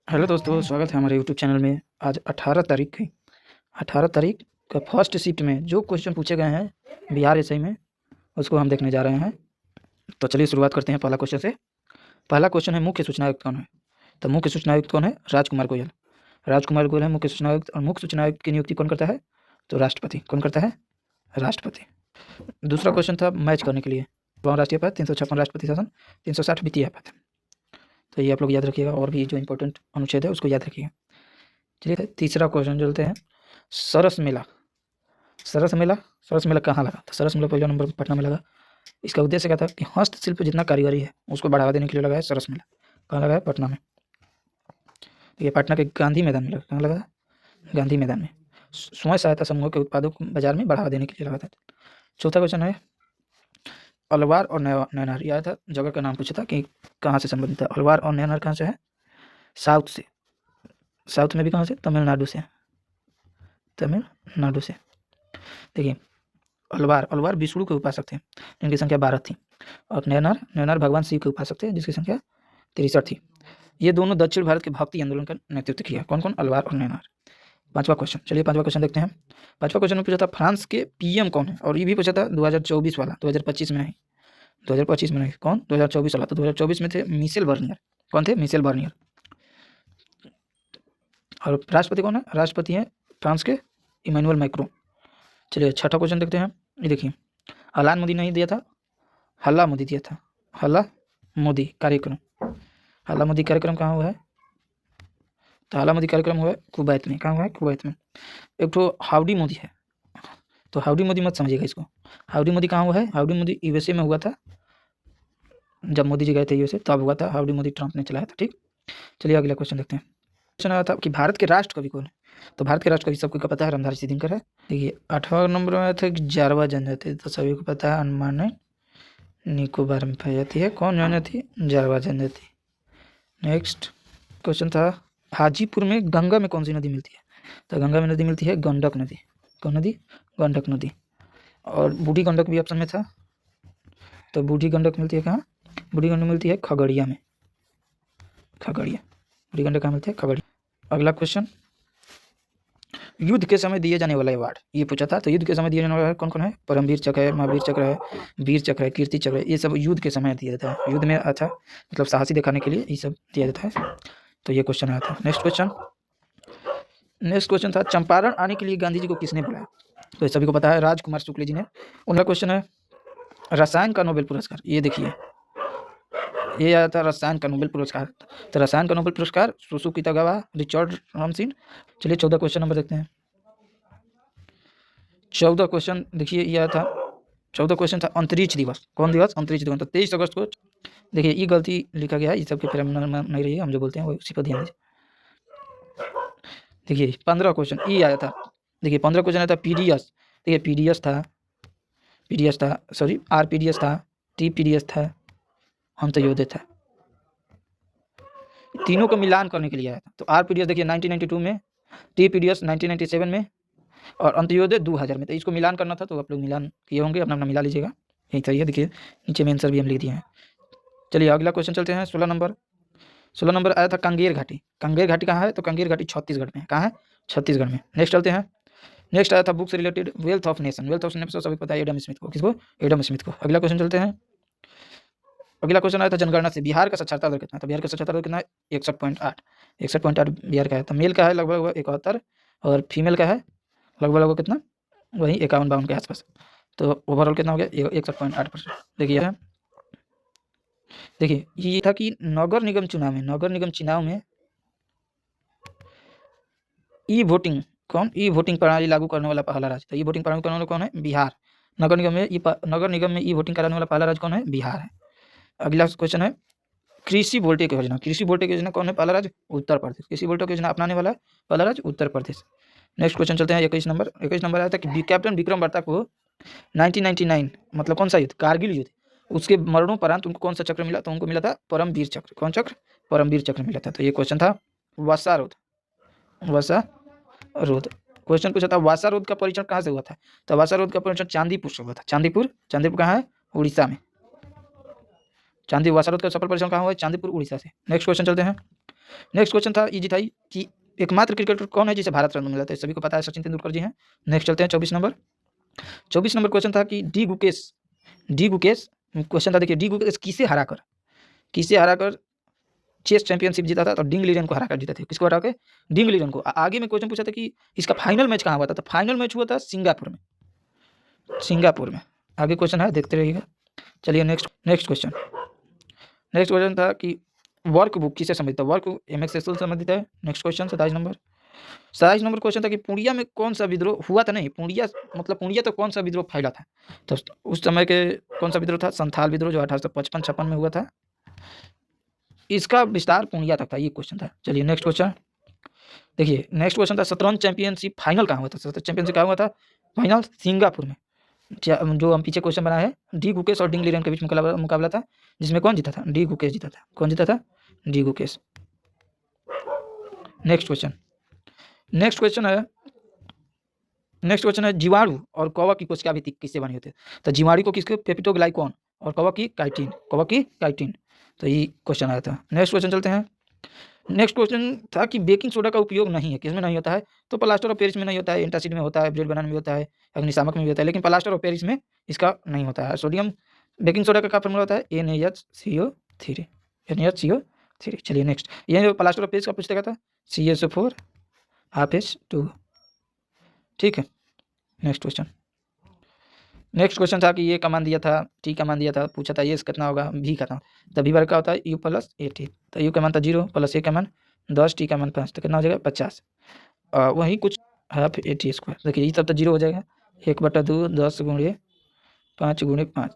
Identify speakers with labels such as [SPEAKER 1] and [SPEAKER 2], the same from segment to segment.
[SPEAKER 1] Hello दोस्तों, स्वागत है हमारे यूट्यूब चैनल में। आज 18 तारीख का फर्स्ट शिफ्ट में जो क्वेश्चन पूछे गए हैं बिहार एसआई में, उसको हम देखने जा रहे हैं। तो चलिए शुरुआत करते हैं पहला क्वेश्चन से। पहला क्वेश्चन है, मुख्य सूचना आयुक्त कौन है? तो मुख्य सूचना आयुक्त कौन है? राजकुमार गोयल। राजकुमार गोयल है मुख्य सूचना आयुक्त। और मुख्य सूचना आयुक्त की नियुक्ति कौन करता है? तो राष्ट्रपति। कौन करता है? राष्ट्रपति। दूसरा क्वेश्चन था मैच करने के लिए। राष्ट्रीय पद 356 राष्ट्रपति शासन, 360 वित्तीय पद। तो ये आप लोग याद रखिएगा, और भी जो इंपॉर्टेंट अनुच्छेद है उसको याद रखिएगा। चलिए तीसरा क्वेश्चन चलते हैं। सरस मेला। सरस मेला कहाँ लगा? तो सरस मेला पहला नंबर पटना में लगा। इसका उद्देश्य क्या था कि हस्तशिल्प जितना कारीगरी है उसको बढ़ावा देने के लिए लगा है सरस मेला। कहाँ लगा है? पटना में। ये पटना के गांधी मैदान में लगा। कहाँ लगा? गांधी मैदान में। स्वयं सहायता समूह के उत्पादों को बाजार में बढ़ावा देने के लिए लगा था। चौथा क्वेश्चन है अलवार और नैनार। यह था जगह का नाम पूछा था कि कहाँ से संबंधित है। अलवार और नैनार कहाँ से है? साउथ से। साउथ में भी कहाँ से? तमिलनाडु से। तमिलनाडु से। देखिए अलवार विष्णु के उपासक थे जिनकी संख्या 12 थी, और नैनार भगवान शिव के उपासक थे जिसकी संख्या 63 थी। ये दोनों दक्षिण भारत के भक्ति आंदोलन का नेतृत्व किया। कौन कौन? अलवार और नैनार। पांचवा क्वेश्चन, चलिए पांचवा क्वेश्चन देखते हैं। पांचवा क्वेश्चन में पूछा था फ्रांस के पीएम कौन है, और ये भी पूछा था 2024 वाला, 2025 में नहीं। 2025 में नहीं, कौन? 2024 वाला। तो 2024 में थे मिशेल बर्नियर। कौन थे? Michel Bernier. और राष्ट्रपति कौन है? राष्ट्रपति हैं फ्रांस के इमैनुअल मैक्रों। चलिए छठा क्वेश्चन देखते हैं। ये देखिए अलान मोदी नहीं दिया था, हल्ला मोदी दिया था। हल्ला मोदी कार्यक्रम। हल्ला मोदी कार्यक्रम कहाँ हुआ है? तो हल्ला मोदी कार्यक्रम हुआ है कुवैत में। कहाँ हुआ है? कुवैत में। एक तो हाउडी मोदी है, तो हाउडी मोदी मत समझिएगा इसको। हाउडी मोदी कहाँ हुआ है? हाउडी मोदी यूएसए में हुआ था, जब मोदी जी गए थे यूएसए तब हुआ था। हाउडी मोदी ट्रंप ने चलाया था। ठीक, चलिए अगला क्वेश्चन देखते हैं। क्वेश्चन आया था कि भारत के राष्ट्र कवि कौन है? तो भारत के राष्ट्र कवि सबको का पता है, रामधारी सिंह है। देखिए 8वां नंबर में आया था कि जारवा जनजाति, तो सभी को पता है अंडमान निकोबार में पाई जाती है। कौन जनजाति? जारवा जनजाति। नेक्स्ट क्वेश्चन था हाजीपुर में गंगा में कौन सी नदी मिलती है? तो गंगा में नदी मिलती है गंडक नदी। कौन नदी? गंडक नदी। और बूढ़ी गंडक भी ऑप्शन में था, तो बूढ़ी गंडक मिलती है कहाँ? बूढ़ी गंडक मिलती है खगड़िया में। खगड़िया। बूढ़ी गंडक कहाँ मिलती है? खगड़िया। अगला क्वेश्चन, युद्ध के समय दिए जाने वाला अवार्ड ये पूछा था। तो युद्ध के समय दिए जाने वाला कौन कौन है? परमवीर चक्र है, महावीर चक्र है, वीर चक्र है, कीर्ति चक्र है। ये सब युद्ध के समय दिया जाता है। युद्ध में अच्छा मतलब साहसी दिखाने के लिए ये सब दिया जाता है। तो ये क्वेश्चन आया था। नेक्स्ट क्वेश्चन था चंपारण आने के लिए गांधी जी को किसने बुलाया? तो ये सभी को पता है, राजकुमार शुक्ल जी ने। उनका क्वेश्चन है रसायन का नोबेल पुरस्कार। ये देखिए ये आया था रसायन का नोबेल पुरस्कार। तो रसायन का नोबेल पुरस्कार सुजुकी तगावा, रिचर्ड रामसिन। चलिए 14 क्वेश्चन नंबर देखते हैं। 14 क्वेश्चन देखिए ये आया था। 14 क्वेश्चन था अंतरिक्ष दिवस। कौन दिवस? अंतरिक्ष दिवस। तो 23 अगस्त को। देखिए ये गलती लिखा गया है, इस सब के पैरामीटर नहीं रही है, हम जो बोलते हैं वो उसी पर ध्यान दीजिए। देखिए 15 क्वेश्चन ई आया था। देखिए 15 क्वेश्चन आया था पीडीएस। देखिए पीडीएस था, सॉरी आरपीडीएस था, टीपीडीएस था, अंत्योदय था। तीनों का मिलान करने के लिए आया था। तो आरपीडीएस देखिए 1992 में, टीपीडीएस 1997 में, और अंत्योदय 2000 में। तो इसको मिलान करना था, तो आप लोग मिलान किए होंगे, अपना अपना मिला लीजिएगा। यही सही है। देखिए नीचे में आंसर भी हम लिख दिए हैं। चलिए अगला क्वेश्चन चलते हैं। 16 नंबर आया था कांगेर घाटी। कांगेर घाटी कहाँ है? तो कांगेर घाटी छत्तीसगढ़ में। कहाँ है? छत्तीसगढ़ में। नेक्स्ट चलते हैं। नेक्स्ट आया था बुक से related wealth of nation. Wealth of nation सभी पता है एडम स्मिथ को। किसको? एडम स्मिथ को। अगला क्वेश्चन चलते हैं। अगला क्वेश्चन आया था जनगणना से बिहार का साक्षरता दर कितना? तो बिहार का साक्षरता दर कितना है? 61.8। 61.8 बिहार का है। तो मेल का है लगभग 71, और फीमेल का है लगभग कितना? वही 51-52 के आसपास। तो ओवरऑल कितना हो गया? 61.8%। देखिए ये था कि नगर निगम चुनाव में ई वोटिंग प्रणाली लागू करने वाला पहला राज्य। तो ई वोटिंग प्रणाली करने वाला कौन है? बिहार। नगर निगम में ई वोटिंग कराने वाला पहला राज्य कौन है? बिहार है। अगला क्वेश्चन है कृषि वोल्टेक योजना कौन है? पहला राज्य? उत्तर प्रदेश। कृषि वोल्टेक योजना अपनाने वाला पहला राज्य? उत्तर प्रदेश। नेक्स्ट क्वेश्चन चलते हैं। 21 नंबर आया था कि कैप्टन विक्रम बत्रा को 1999 मतलब कौन सा युद्ध? कारगिल युद्ध। उसके मरणोपरांत उनको कौन सा चक्र मिला? तो उनको मिला था परमवीर चक्र। कौन चक्र? परमवीर चक्र मिला था। तो ये क्वेश्चन था वसारोध। क्वेश्चन पूछा था वासारोध का परीक्षण कहाँ से हुआ था? तो वासारोध का परीक्षण चांदीपुर से हुआ था। चांदीपुर कहाँ है? उड़ीसा में। वासारोध का सफल परीक्षण कहाँ हुआ है? चांदीपुर, उड़ीसा से। नेक्स्ट क्वेश्चन चलते हैं। नेक्स्ट क्वेश्चन था इजी था ही कि एकमात्र क्रिकेटर कौन है जिसे भारत रत्न मिला था, सभी को पता है सचिन तेंदुलकर जी हैं। नेक्स्ट चलते हैं 24 नंबर क्वेश्चन था कि डी गुकेश क्वेश्चन था, देखिए डी गुकेश किसे हराकर चेस चैंपियनशिप जीता था, तो डिंग लीरन को हराकर जीता था। किसको हरा के? डिंग लीरन को। आगे में क्वेश्चन पूछा था कि इसका फाइनल मैच कहाँ हुआ था, तो फाइनल मैच हुआ था सिंगापुर में। आगे क्वेश्चन है, देखते रहिएगा। चलिए नेक्स्ट क्वेश्चन था कि वर्क बुक किसे संबंधित है, वर्क एमएक्स एक्सेल से संबंधित है। नेक्स्ट क्वेश्चन 27 नंबर क्वेश्चन था कि पूर्णिया में कौन सा विद्रोह हुआ था, नहीं पूर्णिया तो कौन सा विद्रोह फैला था, तो उस समय के कौन सा विद्रोह था, संथाल विद्रोह जो 1855-56 में हुआ था। इसका विस्तार पूर्णिया तक था, ये क्वेश्चन था। चलिए नेक्स्ट क्वेश्चन देखिए, नेक्स्ट क्वेश्चन था शतरंज चैंपियनशिप फाइनल कहाँ हुआ था, शतरंज चैंपियनशिप कहाँ हुआ था, फाइनल सिंगापुर में। जो हम पीछे क्वेश्चन बनाया है, डी गुकेश और डिंग लीरन के बीच मुकाबला था, जिसमें कौन जीता था, डी गुकेश जीता था। कौन जीता था? डी गुकेश। नेक्स्ट क्वेश्चन है जीवाणु और कवक की कोशिका भी किससे बनी होती है, तो जीवाणु को किसके, पेप्टोग्लाइकॉन, और कवक की काइटिन। तो ये क्वेश्चन आया था। नेक्स्ट क्वेश्चन चलते हैं। नेक्स्ट क्वेश्चन था कि बेकिंग सोडा का उपयोग नहीं है, किसमें नहीं होता है, तो प्लास्टर ऑफ पेरिस में नहीं होता है, एंटासिड में होता है, ब्रेड बनाने में होता है, अग्निशामक में भी होता है, लेकिन प्लास्टर ऑफ पेरिस में इसका नहीं होता है। सोडियम बेकिंग सोडा का क्या फॉर्मूला होता है, NaHCO3। चलिए नेक्स्ट, ये प्लास्टर ऑफ पेरिस का पूछता था, CaSO4 H2। ठीक है। नेक्स्ट क्वेश्चन था कि ये कमान दिया था, टी कमान दिया था, पूछा था ये कितना होगा, भी कितना, तो भी वर्ग का होता है U + AT, तो U कमान था 0 + A कमान 10, टी कमान 5, तो कितना हो जाएगा 50। वही कुछ हाफ AT²। देखिए ये सब तो 0 हो जाएगा, 1/2 10 × 5 × 5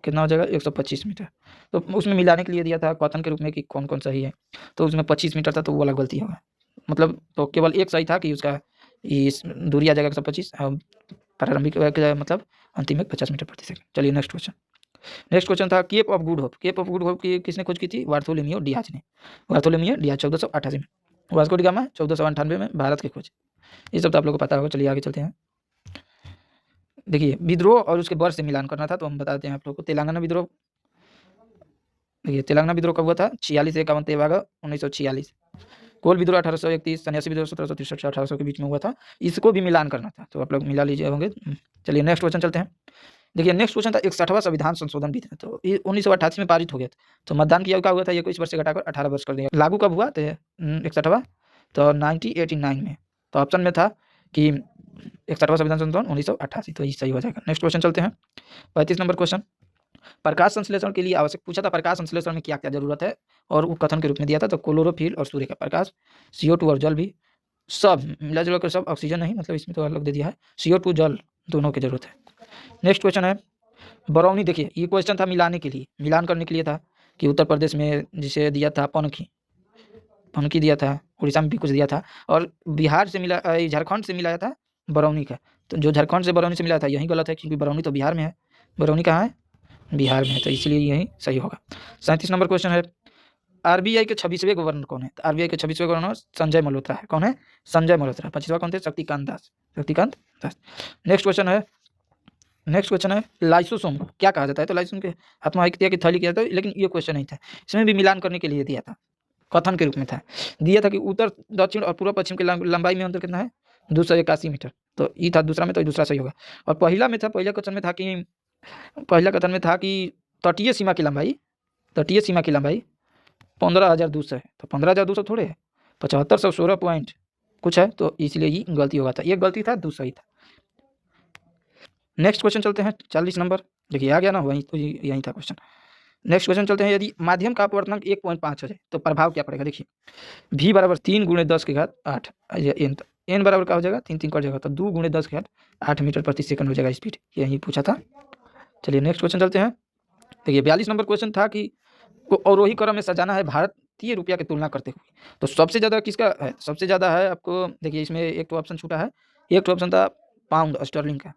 [SPEAKER 1] कितना हो जाएगा 125 मीटर। तो उसमें मिलाने के लिए दिया था क्वेश्चन के रूप में कि कौन कौन सही है, तो उसमें 25 मीटर था, तो वो वाला गलती होगा, मतलब तो केवल एक सही था कि उसका इस दूरी आ जाएगा 125, प्रारंभिक मतलब अंतिम 50 मीटर प्रति सेकंड। चलिए नेक्स्ट क्वेश्चन था केप ऑफ गुड होप की किसने खोज की थी, बार्थोलोमेओ डियाज ने। 1488 में, वास्को डी गामा 1498 में भारत की खोज। ये सब तो आप लोगों को पता होगा। चलिए आगे चलते हैं। देखिए विद्रोह और उसके वर्ष से मिलान करना था, तो हम बताते हैं आप लोगों को। तेलंगाना विद्रोह, देखिए तेलंगाना विद्रोह कब हुआ था, 46 से 51 तेवागा 1946। कोल विद्रोह 1831, सन्यासी विद्रोह 1763 से 1800 के बीच में हुआ था। इसको भी मिलान करना था, तो आप लोग मिला लीजिए होंगे। चलिए नेक्स्ट क्वेश्चन चलते हैं। देखिए नेक्स्ट क्वेश्चन था 61वां संविधान संशोधन भी था, तो ये 1988 में पारित हो गया था। तो मतदान की आयु क्या हुआ था, 21 वर्ष से घटाकर 18 वर्ष कर दिया। लागू कब हुआ, तो 61वां, तो 1989 में। तो ऑप्शन में था कि 61वां संविधान संशोधन 1988, तो ये सही हो जाएगा। नेक्स्ट क्वेश्चन चलते हैं। 35 नंबर क्वेश्चन, प्रकाश संश्लेषण के लिए आवश्यक पूछा था, प्रकाश संश्लेषण में क्या क्या जरूरत है, और वो कथन के रूप में दिया था, तो क्लोरोफिल और सूर्य का प्रकाश, CO2 और जल भी, सब मिला जुला कर सब, ऑक्सीजन नहीं, मतलब इसमें तो अलग दे दिया है, CO2 जल दोनों की जरूरत है। नेक्स्ट क्वेश्चन है बरौनी। देखिए ये क्वेश्चन था मिलान करने के लिए था कि उत्तर प्रदेश में जिसे दिया था पनकी दिया था, उड़ीसा में भी कुछ दिया था, और बिहार से मिला, झारखंड से मिलाया था बरौनी का। तो जो झारखंड से बरौनी से मिला था यही गलत है, क्योंकि बरौनी तो बिहार में है, बरौनी कहाँ है, बिहार में है, तो इसलिए यही सही होगा। 37 नंबर क्वेश्चन है RBI के 26वें गवर्नर कौन है, RBI के 26वें गवर्नर संजय मल्होत्रा है। कौन है, संजय मल्होत्रा। 25वां कौन थे, शक्तिकांत दास। नेक्स्ट क्वेश्चन है लाइसोसोम क्या कहा जाता है, तो लाइसोसोम के आत्महत्या की थैली किया था, लेकिन ये क्वेश्चन नहीं था, इसमें भी मिलान करने के लिए दिया था, कथन के रूप में था, दिया था कि उत्तर दक्षिण और पूर्व पश्चिम की लंबाई में अंतर कितना है, 281 मीटर। तो ये था दूसरा में, तो दूसरा सही होगा। और पहला कथन में था कि तटीय सीमा की लंबाई 15,200 है, तो 15,200 थोड़े है, 7516 पॉइंट कुछ है, तो इसलिए ये गलती होगा था, ये गलती था, दूसरा ही था। नेक्स्ट क्वेश्चन चलते हैं 40 नंबर। देखिए आ गया ना, वही तो यही था क्वेश्चन। नेक्स्ट क्वेश्चन चलते हैं। यदि माध्यम का अपवर्तनांक 1.5 हो जाए तो प्रभाव क्या पड़ेगा। देखिए V बराबर 3 × 10 की घात 8, n बराबर क्या हो जाएगा, 3 3 कट जाएगा, तो 2 × 10 की घात 8 मीटर प्रति सेकंड हो जाएगा स्पीड, यही पूछा था। चलिए नेक्स्ट क्वेश्चन चलते हैं। देखिए 42 नंबर क्वेश्चन था कि को अवरोही क्रम में सजाना है भारतीय रुपया की तुलना करते हुए, तो सबसे ज़्यादा किसका है, सबसे ज़्यादा है आपको। देखिए इसमें एक तो ऑप्शन छूटा है, एक तो ऑप्शन था पाउंड स्टर्लिंग का,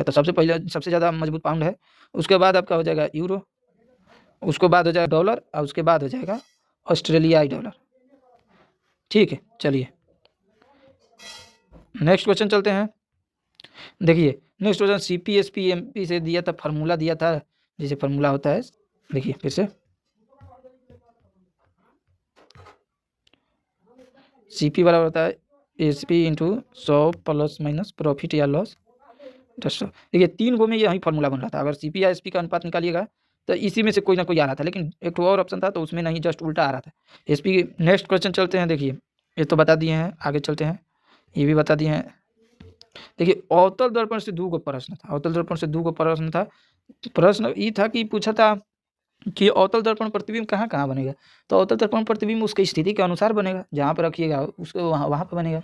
[SPEAKER 1] तो सबसे ज़्यादा मजबूत पाउंड है। उसके बाद आपका हो जाएगा यूरो, उसके बाद हो जाएगा डॉलर, और उसके बाद हो जाएगा ऑस्ट्रेलियाई डॉलर। ठीक है, चलिए नेक्स्ट क्वेश्चन चलते हैं। देखिए नेक्स्ट क्वेश्चन CPSP MP से दिया था, फार्मूला दिया था, जैसे फार्मूला होता है, देखिए फिर से CP बराबर होता है SP into 100 plus minus profit या लॉस। देखिए 3 गो में यही फॉर्मूला बन रहा था। अगर CP या SP का अनुपात निकालिएगा तो इसी में से कोई ना कोई आ रहा था, लेकिन एक तो और ऑप्शन था तो उसमें नहीं, जस्ट उल्टा आ रहा था SP। नेक्स्ट क्वेश्चन चलते हैं। देखिए ये तो बता दिए हैं, आगे चलते हैं, ये भी बता दिए हैं। देखिए अवतल दर्पण से 2 गो प्रश्न था, अवतल दर्पण से 2 गो प्रश्न था। प्रश्न ये था कि पूछा था कि अवतल दर्पण प्रतिबिंब कहाँ कहाँ बनेगा। तो अवतल दर्पण प्रतिबिंब उसकी स्थिति के अनुसार बनेगा, जहाँ पर रखिएगा उसको वहाँ पर बनेगा।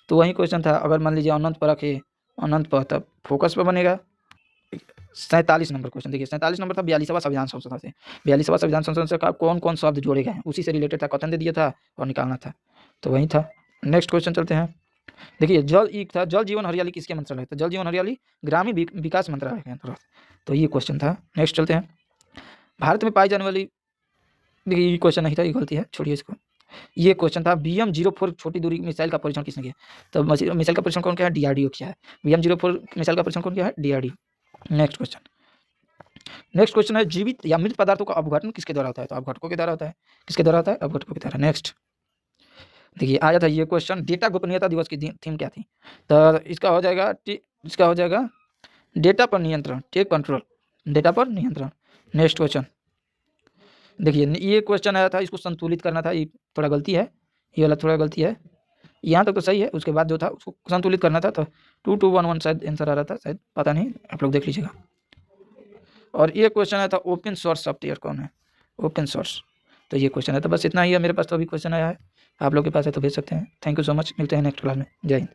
[SPEAKER 1] तो वही क्वेश्चन था। अगर मान लीजिए अनंत पर रखे, अनंत पर, तब फोकस पर बनेगा। 47 नंबर क्वेश्चन। देखिए 47 नंबर था 42वां संविधान संशोधन से। 42वां संविधान संशोधन से कौन कौन शब्द जोड़े गए हैं उसी से रिलेटेड था, कथन दे दिया था और निकालना था, तो वही था। नेक्स्ट क्वेश्चन चलते हैं। देखिए जल एक था, जल जीवन हरियाली किसके मंत्रालय था। जल जीवन हरियाली ग्रामीण विकास मंत्रालय के अंतर्गत, तो ये क्वेश्चन था। नेक्स्ट चलते हैं। भारत में पाई जाने वाली, देखिए ये क्वेश्चन नहीं था, ये गलती है, छोड़िए इसको। ये क्वेश्चन था BM-04 छोटी दूरी मिसाइल का परीक्षण किसने किया। तो मिसाइल का परीक्षण कौन किया है, DRDO किया है। BM-04 मिसाइल का परीक्षण कौन किया है, DRDO। Next question. Next question है जीवित या मृत पदार्थों का अपघटन किसके द्वारा होता है। तो अपघटकों के द्वारा होता है। किसके द्वारा होता है, अपघटकों के द्वारा। नेक्स्ट देखिए आया था ये क्वेश्चन, डेटा गोपनीयता दिवस की थीम क्या थी। तो इसका हो जाएगा डेटा पर नियंत्रण, टेक कंट्रोल, डेटा पर नियंत्रण। नेक्स्ट क्वेश्चन देखिए ये क्वेश्चन आया था, इसको संतुलित करना था, ये थोड़ा गलती है, ये वाला थोड़ा गलती है। यहाँ तक तो सही है, उसके बाद जो था उसको संतुलित करना था। तो 2211 शायद आंसर आ रहा था, शायद पता नहीं, आप लोग देख लीजिएगा। और ये क्वेश्चन आया था ओपन सोर्स सॉफ्टवेयर कौन है, ओपन सोर्स। तो ये क्वेश्चन है। तो बस इतना ही है मेरे पास, तो अभी क्वेश्चन आया है, आप लोग के पास है तो भेज सकते हैं। थैंक यू सो मच, मिलते हैं नेक्स्ट क्लास में। जय हिंद।